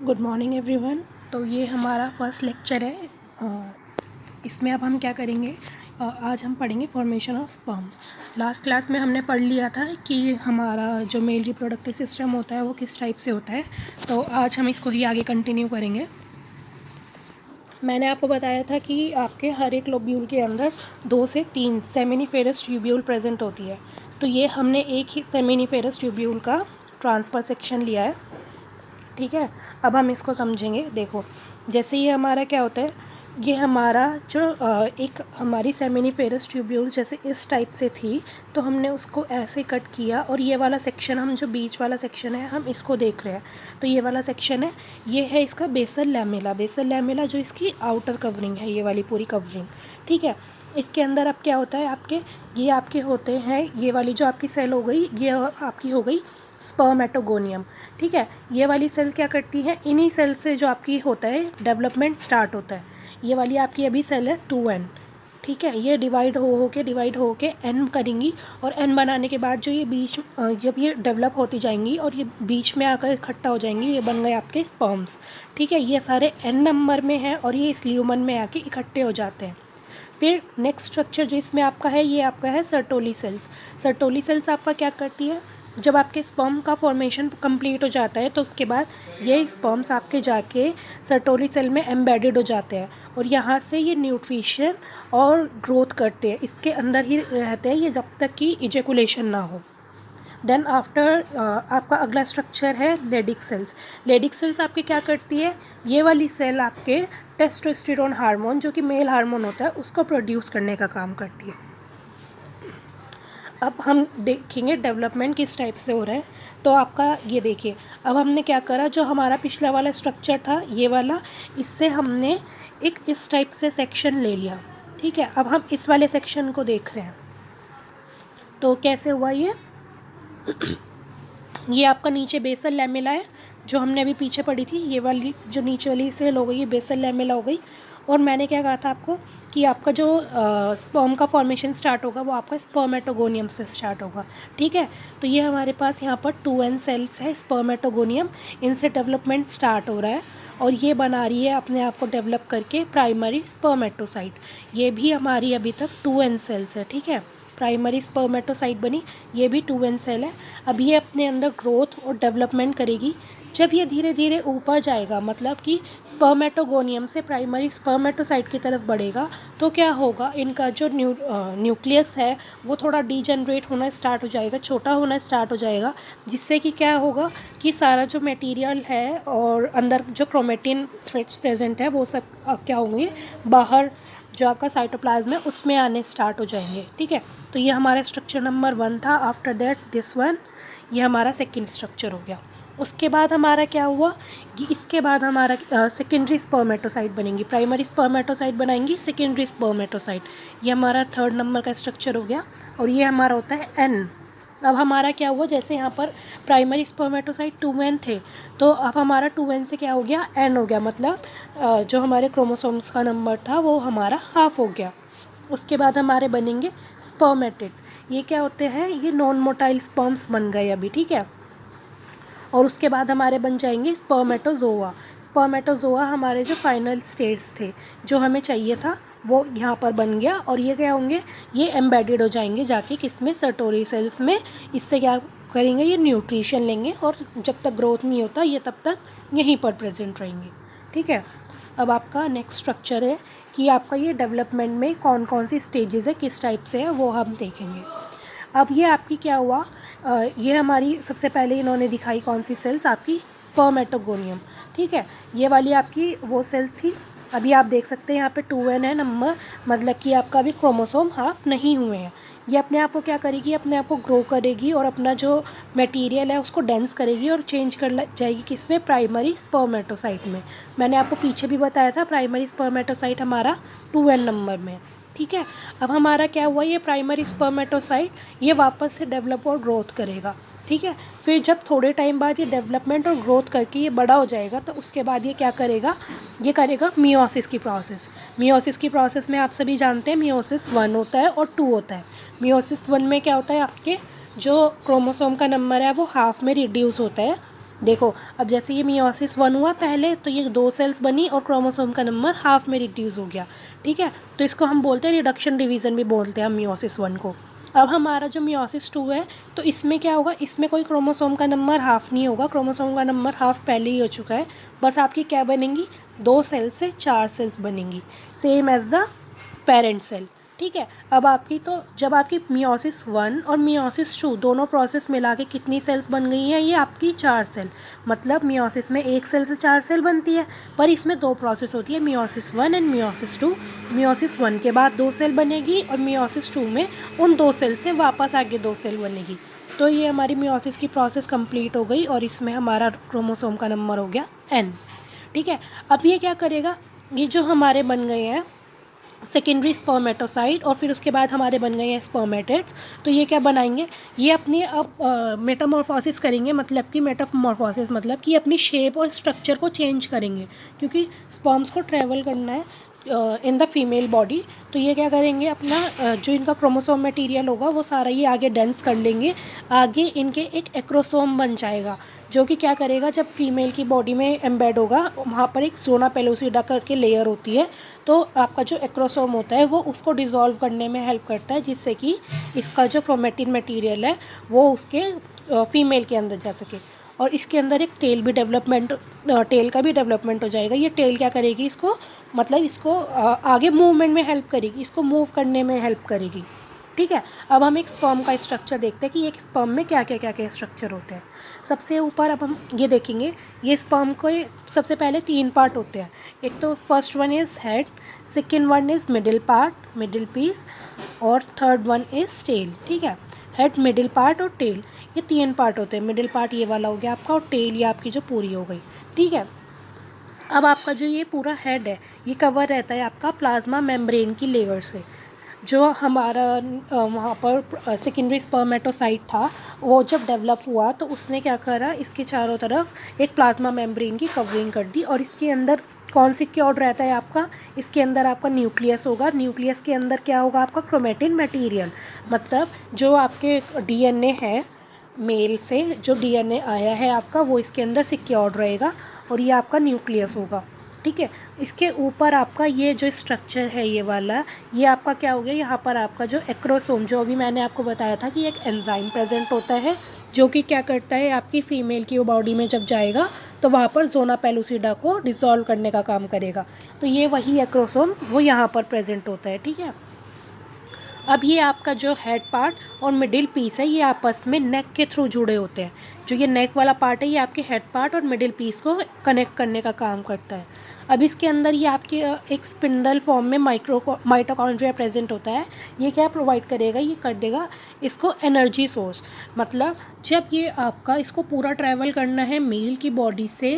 Good morning everyone. तो ये हमारा फर्स्ट लेक्चर है। इसमें अब हम क्या करेंगे, आज हम पढ़ेंगे formation of sperms. Last class में हमने पढ़ लिया था कि हमारा जो मेल रिप्रोडक्टिव सिस्टम होता है वो किस टाइप से होता है। तो आज हम इसको ही आगे कंटिन्यू करेंगे। मैंने आपको बताया था कि आपके हर एक लोब्यूल के अंदर 2 से 3 सेमिनिफेरस ट्यूब्यूल प्रेजेंट होती है। तो ये हमने एक ही सेमिनिफेरस ट्यूब्यूल का ट्रांसफर सेक्शन लिया है। ठीक है, अब हम इसको समझेंगे। देखो, जैसे ये हमारा क्या होता है, ये हमारा जो एक हमारी सेमिनिफेरस ट्यूब्यूल जैसे इस टाइप से थी, तो हमने उसको ऐसे कट किया और ये वाला सेक्शन, हम जो बीच वाला सेक्शन है हम इसको देख रहे हैं। तो ये वाला सेक्शन है, ये है इसका बेसल लैमेला। बेसल लैमेला जो इसकी आउटर कवरिंग है, ये वाली पूरी कवरिंग। ठीक है, इसके अंदर अब क्या होता है, ये आपके होते हैं, ये वाली जो आपकी सेल हो गई, ये आपकी हो गई स्पर्मेटोगोनियम। ठीक है, ये वाली सेल क्या करती है, इन्हीं सेल से जो आपकी होता है डेवलपमेंट स्टार्ट होता है। ये वाली आपकी अभी सेल है 2n। ठीक है, ये डिवाइड हो के n करेंगी, और n बनाने के बाद जो ये बीच जब ये डेवलप होती जाएंगी और ये बीच में आकर इकट्ठा हो जाएंगी, ये बन गए आपके स्पर्म्स। ठीक है, ये सारे n नंबर में हैं और ये इस ल्यूमन में आके इकट्ठे हो जाते हैं। फिर नेक्स्ट स्ट्रक्चर जो इसमें आपका है, ये आपका है सर्टोली सेल्स। सर्टोली सेल्स आपका क्या करती है, जब आपके स्पर्म का फॉर्मेशन कंप्लीट हो जाता है तो उसके बाद ये स्पर्म्स आपके जाके सर्टोली सेल में एम्बेडेड हो जाते हैं, और यहाँ से ये न्यूट्रिशन और ग्रोथ करते हैं, इसके अंदर ही रहते हैं ये जब तक कि इजेकुलेशन ना हो। देन आफ्टर आपका अगला स्ट्रक्चर है लेडिक सेल्स। लेडिक सेल्स आपके क्या करती है, ये वाली सेल आपके टेस्टोस्टेरोन हार्मोन, जो कि मेल हार्मोन होता है, उसको प्रोड्यूस करने का काम करती है। अब हम देखेंगे डेवलपमेंट किस टाइप से हो रहा है। तो आपका ये देखिए, अब हमने क्या करा, जो हमारा पिछला वाला स्ट्रक्चर था ये वाला, इससे हमने एक इस टाइप से सेक्शन ले लिया। ठीक है, अब हम इस वाले सेक्शन को देख रहे हैं। तो कैसे हुआ ये आपका नीचे बेसल लैमेला है, जो हमने अभी पीछे पढ़ी थी। ये वाली जो नीचे वाली सेल हो गई, ये बेसल लैमेला हो गई। और मैंने क्या कहा था आपको कि आपका जो स्पर्म का फॉर्मेशन स्टार्ट होगा वो आपका स्पर्मेटोगोनियम से स्टार्ट होगा। ठीक है, तो ये हमारे पास यहाँ पर 2n सेल्स है स्पर्मेटोगोनियम, इनसे डेवलपमेंट स्टार्ट हो रहा है, और ये बना रही है अपने आप को डेवलप करके प्राइमरी स्पर्मेटोसाइट। ये भी हमारी अभी तक 2n सेल्स है। ठीक है, प्राइमरी स्पर्मेटोसाइट बनी, ये भी 2n सेल है। अब ये अपने अंदर ग्रोथ और डेवलपमेंट करेगी। जब ये धीरे धीरे ऊपर जाएगा, मतलब कि स्पर्मेटोगोनियम से प्राइमरी स्पर्मेटोसाइट की तरफ बढ़ेगा, तो क्या होगा, इनका जो न्यूक्लियस है वो थोड़ा डीजनरेट होना स्टार्ट हो जाएगा, छोटा होना स्टार्ट हो जाएगा, जिससे कि क्या होगा कि सारा जो मटेरियल है और अंदर जो क्रोमेटिन थ्रेड्स प्रेजेंट है वो सब क्या होंगे, बाहर जो आपका साइटोप्लाज्म है उसमें आने स्टार्ट हो जाएंगे। ठीक है, तो ये हमारा स्ट्रक्चर नंबर 1 था। आफ्टर दैट दिस वन, ये हमारा सेकेंड स्ट्रक्चर हो गया। उसके बाद हमारा क्या हुआ कि इसके बाद हमारा सेकेंडरी स्पर्मेटोसाइट बनेंगी, प्राइमरी स्पर्मेटोसाइट बनाएंगी, सेकेंडरी स्पर्मेटोसाइट। ये हमारा 3rd नंबर का स्ट्रक्चर हो गया, और ये हमारा होता है n। अब हमारा क्या हुआ, जैसे यहाँ पर प्राइमरी स्पर्मेटोसाइट 2n थे, तो अब हमारा 2n से क्या हो गया, n हो गया, मतलब जो हमारे क्रोमोसोम्स का नंबर था वो हमारा हाफ हो गया। उसके बाद हमारे बनेंगे स्पर्मेटिड्स। ये क्या होते हैं, ये नॉन मोटाइल स्पर्म्स बन गए अभी। ठीक है, और उसके बाद हमारे बन जाएंगे स्पर्मेटोजोआ। स्पर्मेटोजोआ हमारे जो फाइनल स्टेज थे, जो हमें चाहिए था वो यहाँ पर बन गया, और ये क्या होंगे, ये एम्बेडेड हो जाएंगे जाके किसमें, सर्टोरी सेल्स में। इससे क्या करेंगे, ये न्यूट्रिशन लेंगे, और जब तक ग्रोथ नहीं होता ये तब तक यहीं पर प्रेजेंट रहेंगे। ठीक है, अब आपका नेक्स्ट स्ट्रक्चर है कि आपका ये डेवलपमेंट में कौन कौन सी स्टेजेस है, किस टाइप से है, वो हम देखेंगे। अब ये आपकी क्या हुआ, ये हमारी सबसे पहले इन्होंने दिखाई कौन सी सेल्स, आपकी स्पर्मेटोगोनियम। ठीक है, ये वाली आपकी वो सेल्स थी। अभी आप देख सकते हैं यहाँ पे 2n है नंबर, मतलब कि आपका अभी क्रोमोसोम हाफ नहीं हुए हैं। ये अपने आप को क्या करेगी, अपने आप को ग्रो करेगी और अपना जो मटेरियल है उसको डेंस करेगी और चेंज कर जाएगी किसमें, प्राइमरी स्पर्मेटोसाइट में। मैंने आपको पीछे भी बताया था प्राइमरी स्पर्मेटोसाइट हमारा 2n नंबर में। ठीक है, अब हमारा क्या हुआ, ये प्राइमरी स्पर्मेटोसाइट ये वापस से डेवलप और ग्रोथ करेगा। ठीक है, फिर जब थोड़े टाइम बाद ये डेवलपमेंट और ग्रोथ करके ये बड़ा हो जाएगा, तो उसके बाद ये क्या करेगा, ये करेगा मियोसिस की प्रोसेस। मियोसिस की प्रोसेस में आप सभी जानते हैं मियोसिस 1 होता है और 2 होता है। मियोसिस 1 में क्या होता है, आपके जो क्रोमोसोम का नंबर है वो हाफ में रिड्यूस होता है, देखो अब जैसे ये मियोसिस 1 हुआ पहले, तो ये 2 सेल्स बनी और क्रोमोसोम का नंबर हाफ में रिड्यूस हो गया, ठीक है। तो इसको हम बोलते हैं रिडक्शन डिवीज़न भी बोलते हैं हम मियोसिस 1 को। अब हमारा जो मियोसिस 2 है, तो इसमें क्या होगा, इसमें कोई क्रोमोसोम का नंबर हाफ नहीं होगा, क्रोमोसोम का नंबर हाफ पहले ही हो चुका है। बस आपकी क्या बनेंगी, 2 सेल से 4 सेल्स बनेंगी, same as the parent cell, ठीक है। अब आपकी तो जब आपकी मियोसिस 1 और मियोसिस 2 दोनों प्रोसेस मिला के कितनी सेल्स बन गई हैं, ये आपकी 4 सेल। मतलब मियोसिस में 1 सेल से 4 सेल बनती है, पर इसमें 2 प्रोसेस होती है, मियोसिस 1 एंड मियोसिस 2। मियोसिस 1 के बाद 2 सेल बनेगी और मियोसिस 2 में उन 2 सेल से वापस आगे 2 सेल बनेगी। तो ये हमारी मियोसिस की प्रोसेस कंप्लीट हो गई और इसमें हमारा क्रोमोसोम का नंबर हो गया n, ठीक है। अब ये क्या करेगा, ये जो हमारे बन गए हैं सेकेंडरी स्पर्मेटोसाइट और फिर उसके बाद हमारे बन गए हैं स्पर्मेटिड्स, तो ये क्या बनाएंगे, ये अपनी अब मेटामॉर्फोसिस करेंगे। मतलब कि मेटामॉर्फोसिस मतलब कि अपनी शेप और स्ट्रक्चर को चेंज करेंगे, क्योंकि स्पर्म्स को ट्रैवल करना है इन द फीमेल बॉडी। तो ये क्या करेंगे, अपना जो इनका क्रोमोसोम मटेरियल होगा वो सारा ये आगे डेंस कर लेंगे, आगे इनके एक एक्रोसोम बन जाएगा, जो कि क्या करेगा, जब फीमेल की बॉडी में एम्बेड होगा वहाँ पर एक ज़ोना पेलोसिडा करके लेयर होती है, तो आपका जो एक्रोसोम होता है वो उसको डिज़ोल्व करने में हेल्प करता है, जिससे कि इसका जो क्रोमेटिन मटेरियल है वो उसके फीमेल के अंदर जा सके। और इसके अंदर एक टेल भी डेवलपमेंट, टेल का भी डेवलपमेंट हो जाएगा। ये टेल क्या करेगी, इसको मतलब इसको आगे मूवमेंट में हेल्प करेगी, इसको मूव करने में हेल्प करेगी, ठीक है। अब हम एक स्पर्म का स्ट्रक्चर देखते हैं कि एक स्पर्म में क्या क्या क्या क्या स्ट्रक्चर होते हैं। सबसे ऊपर अब हम ये देखेंगे, ये स्पर्म को सबसे पहले 3 पार्ट होते हैं। एक तो first one is head, second one is middle part, middle piece, और थर्ड वन इज़ टेल, ठीक है। हेड, मिडिल पार्ट और टेल, ये 3 पार्ट होते हैं। मिडिल पार्ट ये वाला हो गया आपका, और टेल ये आपकी जो पूरी हो गई, ठीक है। अब आपका जो ये पूरा हेड है ये कवर रहता है आपका प्लाज्मा मेम्ब्रेन की लेयर से। जो हमारा वहाँ पर सेकेंडरी स्पर्मेटोसाइट था, वो जब डेवलप हुआ तो उसने क्या करा, इसके चारों तरफ एक प्लाज्मा मेम्ब्रेन की कवरिंग कर दी। और इसके अंदर कौन सिक्योर्ड रहता है आपका, इसके अंदर आपका न्यूक्लियस होगा। न्यूक्लियस के अंदर क्या होगा आपका, क्रोमेटिन मटेरियल। मतलब जो आपके डीएनए है मेल से, जो डीएनए आया है आपका, वो इसके अंदर सिक्योर्ड रहेगा और ये आपका न्यूक्लियस होगा, ठीक है। इसके ऊपर आपका ये जो स्ट्रक्चर है ये वाला, ये आपका क्या हो गया, यहाँ पर आपका जो एक्रोसोम, जो अभी मैंने आपको बताया था कि एक एंजाइम प्रेजेंट होता है, जो कि क्या करता है, आपकी फ़ीमेल की बॉडी में जब जाएगा तो वहाँ पर ज़ोना पेलुसिडा को डिसॉल्व करने का काम करेगा। तो ये वही एक्रोसोम वो यहाँ पर प्रेजेंट होता है, ठीक है। अब ये आपका जो हेड पार्ट और मिडिल पीस है ये आपस में नेक के थ्रू जुड़े होते हैं। जो ये नेक वाला पार्ट है ये आपके हेड पार्ट और मिडिल पीस को कनेक्ट करने का काम करता है। अब इसके अंदर ये आपके एक स्पिंडल फॉर्म में माइटोकॉन्ड्रिया प्रेजेंट होता है। ये क्या प्रोवाइड करेगा, ये कर देगा इसको एनर्जी सोर्स। मतलब जब ये आपका इसको पूरा ट्रैवल करना है मेल की बॉडी से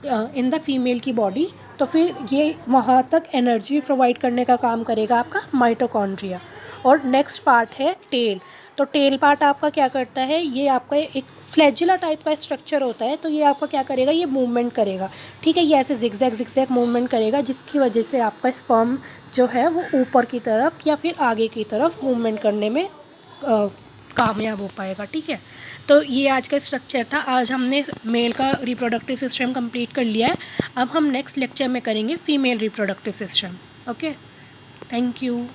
इन द फीमेल की बॉडी, तो फिर ये वहाँ तक एनर्जी प्रोवाइड करने का काम करेगा आपका माइटोकॉन्ड्रिया। और नेक्स्ट पार्ट है टेल। तो टेल पार्ट आपका क्या करता है, ये आपका एक फ्लैजिला टाइप का स्ट्रक्चर होता है। तो ये आपका क्या करेगा, ये मूवमेंट करेगा, ठीक है। ये ऐसे जिगजैग मूवमेंट करेगा, जिसकी वजह से आपका स्पर्म जो है वो ऊपर की तरफ या फिर आगे की तरफ मूवमेंट करने में कामयाब हो पाएगा, ठीक है। तो ये आज का स्ट्रक्चर था। आज हमने मेल का रिप्रोडक्टिव सिस्टम कंप्लीट कर लिया है। अब हम नेक्स्ट लेक्चर में करेंगे female reproductive system. Okay, thank you.